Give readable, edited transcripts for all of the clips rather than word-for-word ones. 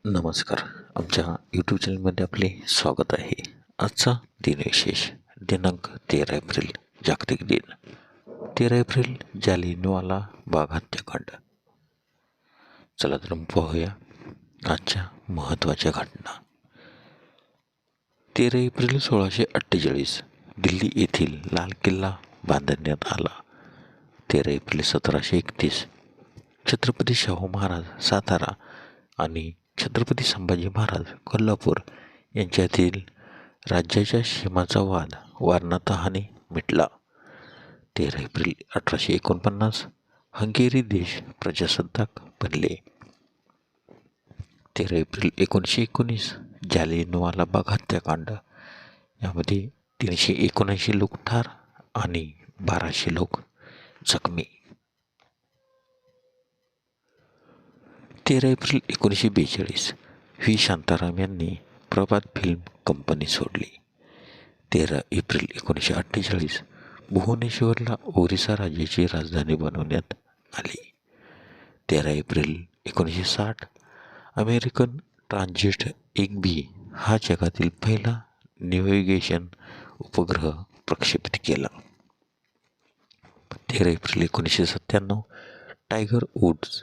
नमस्कार. आमच्या यूट्यूब चॅनलमध्ये आपले स्वागत आहे. आजचा दिनविशेष दिनांक 13 एप्रिल जागतिक दिन. 13 एप्रिल जालियनवाला बाग हत्याकांड. चला तर मग पाहूया आजच्या महत्त्वाच्या घटना. 13 एप्रिल 1648 दिल्ली येथील लाल किल्ला बांधण्यात आला. 13 एप्रिल 1731 छत्रपती शाहू महाराज सातारा आणि छत्रपती संभाजी महाराज कोल्हापूर यांच्यातील राज्याच्या सीमाचा वाद वारणातहाने मिटला. 13 एप्रिल 1849 हंगेरी देश प्रजासत्ताक बनले. 13 एप्रिल 1919 जालियनवाला बाग हत्याकांड. यामध्ये 379 लोक ठार आणि 1200 लोक जखमी. 13 एप्रिल 1942 व्ही शांताराम यांनी प्रभात फिल्म कंपनी सोडली. 13 एप्रिल 1948 भुवनेश्वरला ओरिसा राज्याची राजधानी बनवण्यात आली. 13 एप्रिल 1960 अमेरिकन ट्रान्झिट 1B हा जगातील पहिला नेव्हिगेशन उपग्रह प्रक्षेपित केला. 13 एप्रिल 1997 टायगर वुड्स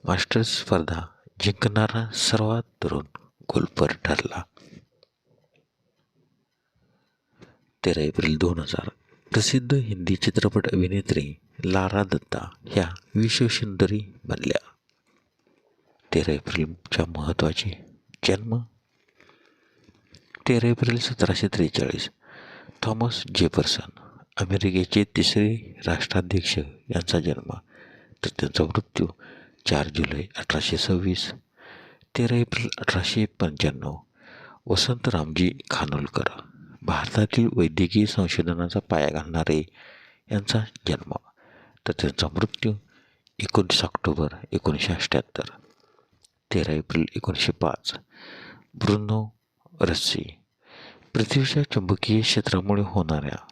मास्टर्स स्पर्धा जिंकणारा सर्वात तरुण गोल्फर ठरला. 13 एप्रिल 2000 प्रसिद्ध हिंदी चित्रपट अभिनेत्री लारा दत्ता ह्या विश्वसुंदरी बनल्या. 13 एप्रिलच्या महत्त्वाचे जन्म. 13 एप्रिल 1743 थॉमस जेफरसन अमेरिकेचे तिसरे राष्ट्राध्यक्ष यांचा जन्म, तर त्यांचा मृत्यू 4 जुलै 1826. 13 एप्रिल 1895 वसंतरामजी खानोलकर भारतातील वैद्यकीय संशोधनाचा पाया घालणारे यांचा जन्म, तर त्यांचा मृत्यू 19 ऑक्टोबर 1978. 13 एप्रिल 1905 ब्रुनो रस्सी पृथ्वीच्या चुंबकीय क्षेत्रामुळे होणाऱ्या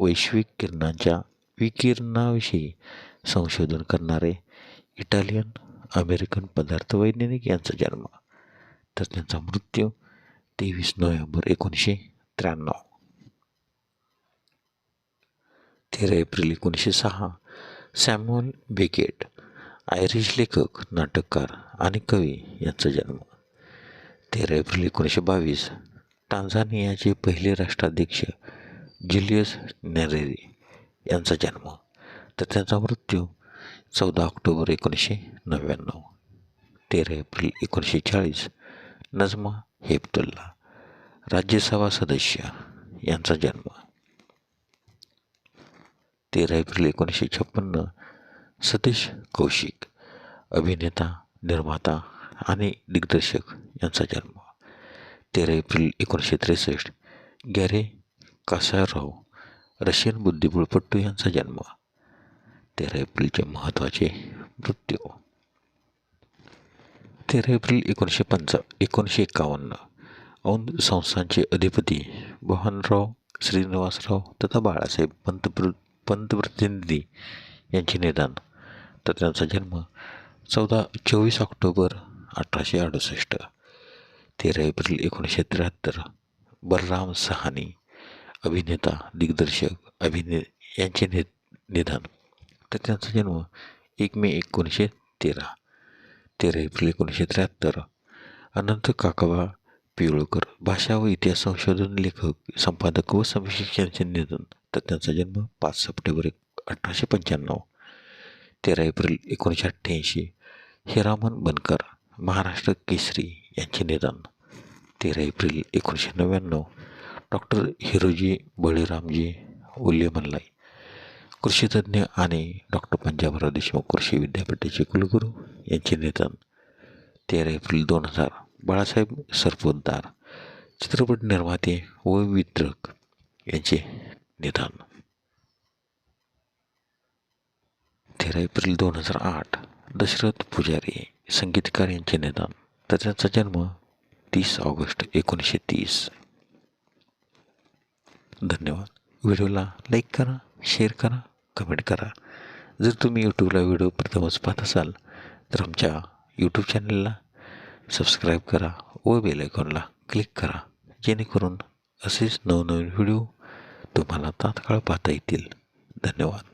वैश्विक किरणांच्या विकिरणाविषयी संशोधन करणारे इटालियन अमेरिकन पदार्थवैज्ञानिक यांचा जन्म, तर त्यांचा मृत्यू 23 November 1993. 13 April 1906 Samuel Beckett Irish लेखक, नाटककार आणि कवी यांचा जन्म. 13 एप्रिल 1922 टांझानियाचे पहिले राष्ट्राध्यक्ष ज्युलियस नेरेरे यांचा जन्म, तर त्यांचा मृत्यू 14 ऑक्टोबर 1999. 13 एप्रिल 1940 नजमा हेपतुल्ला राज्यसभा सदस्य यांचा जन्म. 13 एप्रिल 1956 सतीश कौशिक अभिनेता, निर्माता आणि दिग्दर्शक यांचा जन्म. 13 एप्रिल 1963 गॅरे कासारॉव रशियन बुद्धिबळपटू यांचा जन्म. 13 एप्रिलचे महत्त्वाचे मृत्यू. 13 एप्रिल 1951 औंध संस्थानचे अधिपती मोहनराव श्रीनिवासराव तथा बाळासाहेब पंतप्रतिनिधी यांचे निधन, तर त्यांचा जन्म 24 ऑक्टोबर 1868. 13 एप्रिल 1973 बलराम सहानी अभिनेता, दिग्दर्शक, यांचे निधन, तर त्यांचा जन्म 1 मे 1913. 13 एप्रिल 1973 अनंत काकाबा पिवळकर भाषा व इतिहास संशोधन लेखक, संपादक व समीक्षक यांचे निधन, तर त्यांचा जन्म 5 सप्टेंबर 1895. 13 एप्रिल 1988 हिरामन बनकर महाराष्ट्र केसरी यांचे निधन. 13 एप्रिल 1999 डॉक्टर हिरोजी बळीरामजी उल्लेमल्लाई कृषीतज्ञ आणि डॉक्टर पंजाबराव देशमुख कृषी विद्यापीठाचे कुलगुरू यांचे निधन. 13 एप्रिल 2000 बाळासाहेब सरपोतदार चित्रपट निर्माते व वितरक यांचे निधन. 13 एप्रिल 2008 दशरथ पुजारी संगीतकार यांचे निधन, तर त्यांचा जन्म 30 ऑगस्ट 1930. धन्यवाद. व्हिडिओला लाईक करा, शेअर करा, कमेंट करा. जर तुम्ही यूट्यूबला व्हिडिओ प्रथमच पाहत असाल तर आमच्या यूट्यूब चॅनलला सबस्क्राईब करा व बेल आयकॉनला क्लिक करा, जेणेकरून असेच नवनवीन व्हिडिओ तुम्हाला तात्काळ पाहता येतील. धन्यवाद.